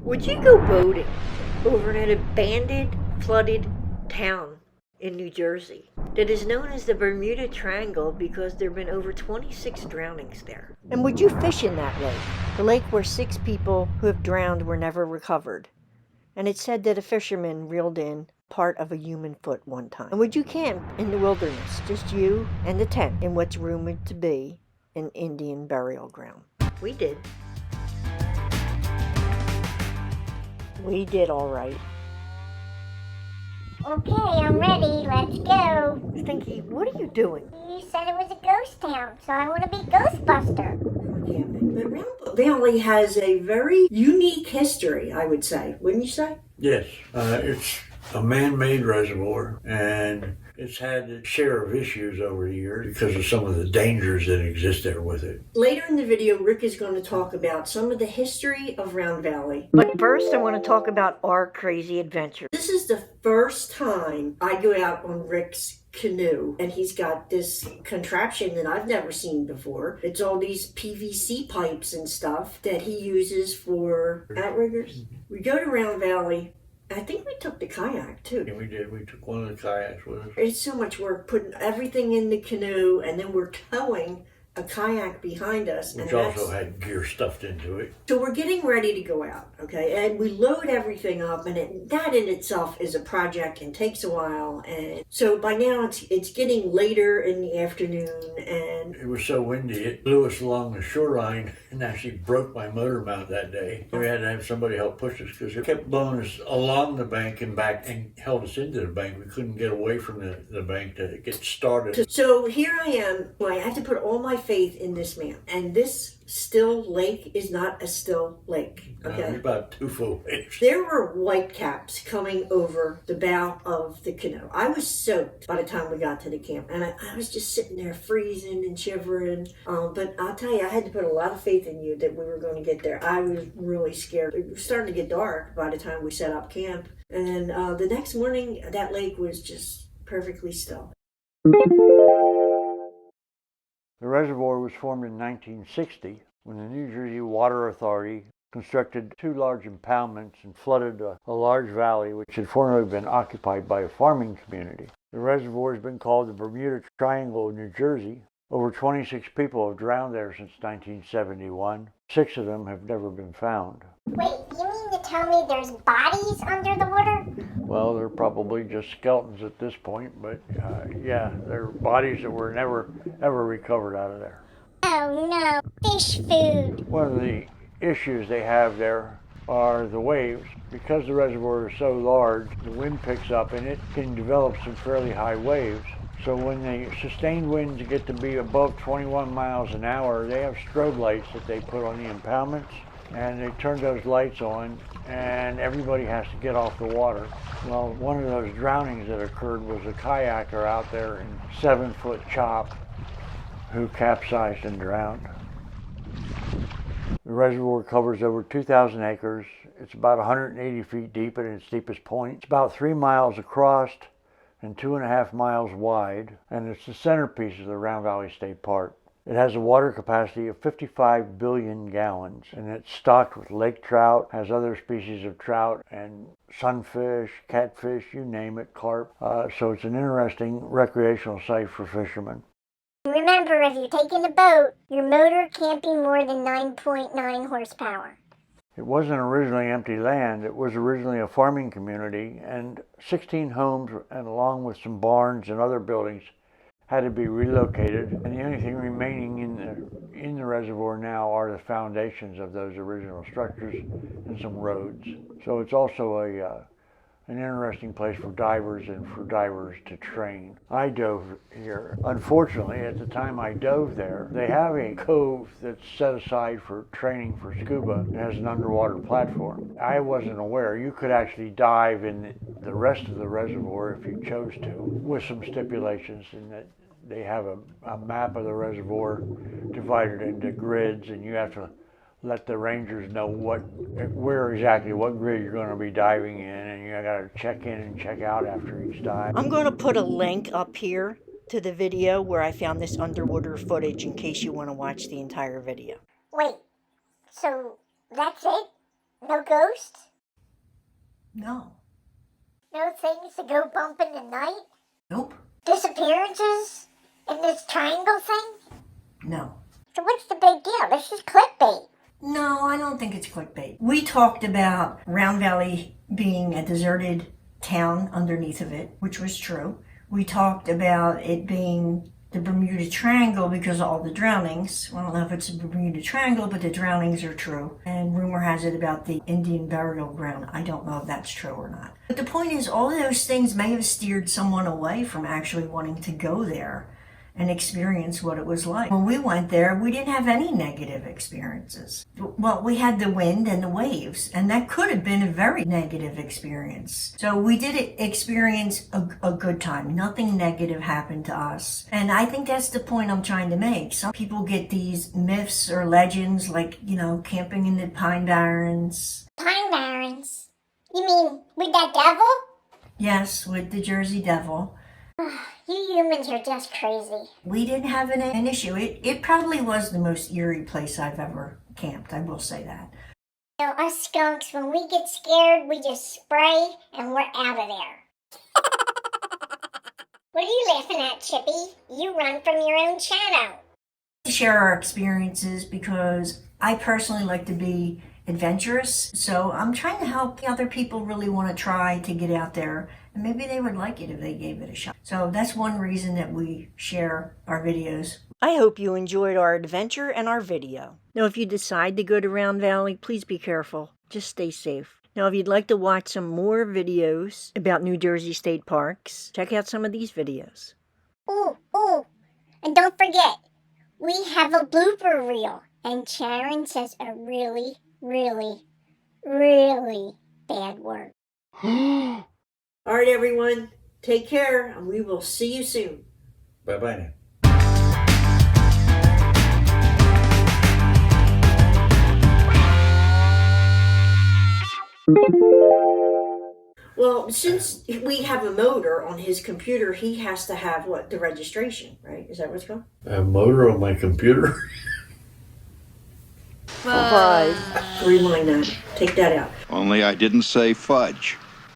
Would you go boating over an abandoned, flooded town in New Jersey that is known as the Bermuda Triangle because there have been over 26 drownings there? And would you fish in that lake? The lake where 6 people who have drowned were never recovered. And it's said that a fisherman reeled in part of a human foot one time. And would you camp in the wilderness, just you and the tent, in what's rumored to be an Indian burial ground? We did. We did all right. Okay, I'm ready. Let's go. Stinky, what are you doing? You said it was a ghost town, so I want to be Ghostbuster. Yeah, but Round Valley has a very unique history, I would say. Wouldn't you say? Yes, it's a man-made reservoir, and it's had its share of issues over the years because of some of the dangers that exist there with it. Later in the video, Rick is going to talk about some of the history of Round Valley. But first, I want to talk about our crazy adventure. This is the first time I go out on Rick's canoe, and he's got this contraption that I've never seen before. It's all these PVC pipes and stuff that he uses for outriggers. We go to Round Valley. I think we took the kayak too. Yeah, we did. We took one of the kayaks with us. It's so much work putting everything in the canoe, and then we're towing a kayak behind us. Which also had gear stuffed into it. So we're getting ready to go out, okay? And we load everything up, and that in itself is a project and takes a while. And so by now it's getting later in the afternoon, and it was so windy, it blew us along the shoreline and actually broke my motor mount that day. We had to have somebody help push us because it kept blowing us along the bank and back and held us into the bank. We couldn't get away from the bank to get started. So here I am. I have to put all my faith in this man. And this still lake is not a still lake. Okay. No, it's about 2 full waves. There were whitecaps coming over the bow of the canoe. I was soaked by the time we got to the camp, and I was just sitting there freezing and shivering. But I'll tell you, I had to put a lot of faith in you that we were going to get there. I was really scared. It was starting to get dark by the time we set up camp. And then the next morning, that lake was just perfectly still. The reservoir was formed in 1960 when the New Jersey Water Authority constructed 2 large impoundments and flooded a large valley which had formerly been occupied by a farming community. The reservoir has been called the Bermuda Triangle of New Jersey. Over 26 people have drowned there since 1971. 6 of them have never been found. Wait, you mean to tell me there's bodies under the water? Well, they're probably just skeletons at this point, but yeah, they're bodies that were never ever recovered out of there. Oh no, fish food. One of the issues they have there are the waves. Because the reservoir is so large, the wind picks up and it can develop some fairly high waves. So when the sustained winds get to be above 21 miles an hour, they have strobe lights that they put on the impoundments, and they turn those lights on and everybody has to get off the water. Well, one of those drownings that occurred was a kayaker out there in 7-foot chop who capsized and drowned. The reservoir covers over 2,000 acres. It's about 180 feet deep at its deepest point. It's about 3 miles across and 2.5 miles wide, and it's the centerpiece of the Round Valley State Park. It has a water capacity of 55 billion gallons, and it's stocked with lake trout, has other species of trout, and sunfish, catfish, you name it, carp. So it's an interesting recreational site for fishermen. Remember, if you're taking a boat, your motor can't be more than 9.9 horsepower. It wasn't originally empty land. It was originally a farming community, and 16 homes, and along with some barns and other buildings, had to be relocated. And the only thing remaining in the reservoir now are the foundations of those original structures and some roads. So it's also an interesting place for divers and for divers to train. I dove here. Unfortunately, at the time I dove there, they have a cove that's set aside for training for scuba. It has an underwater platform. I wasn't aware. You could actually dive in the rest of the reservoir if you chose to, with some stipulations in that they have a map of the reservoir divided into grids, and you have to let the rangers know where exactly what grid you're going to be diving in, and you got to check in and check out after each dive. I'm going to put a link up here to the video where I found this underwater footage in case you want to watch the entire video. Wait, so that's it? No ghosts? No. No things to go bump in the night? Nope. Disappearances in this triangle thing? No. So what's the big deal? This is clickbait. No, I don't think it's clickbait. We talked about Round Valley being a deserted town underneath of it, which was true. We talked about it being the Bermuda Triangle because of all the drownings. Well, I don't know if it's the Bermuda Triangle, but the drownings are true. And rumor has it about the Indian burial ground. I don't know if that's true or not. But the point is, all of those things may have steered someone away from actually wanting to go there and experience what it was like. When we went there, we didn't have any negative experiences. Well, we had the wind and the waves, and that could have been a very negative experience. So we did experience a good time. Nothing negative happened to us. And I think that's the point I'm trying to make. Some people get these myths or legends like, camping in the Pine Barrens. Pine Barrens? You mean with that devil? Yes, with the Jersey Devil. You humans are just crazy. We didn't have an issue. It probably was the most eerie place I've ever camped, I will say that. Us skunks, when we get scared, we just spray and we're out of there. What are you laughing at, Chippy? You run from your own shadow. To share our experiences because I personally like to be adventurous, so I'm trying to help other people really want to try to get out there, and maybe they would like it if they gave it a shot. So that's one reason that we share our videos. I hope you enjoyed our adventure and our video. Now, if you decide to go to Round Valley, please be careful. Just stay safe. Now, if you'd like to watch some more videos about New Jersey state parks, check out some of these videos. Ooh. And don't forget, we have a blooper reel, and Sharon says a really, really, really bad word. All right, everyone. Take care, and we will see you soon. Bye-bye now. Well, since we have a motor on his computer, he has to have the registration, right? Is that what's called? A motor on my computer? Fudge. Rewind that. Take that out. Only I didn't say fudge.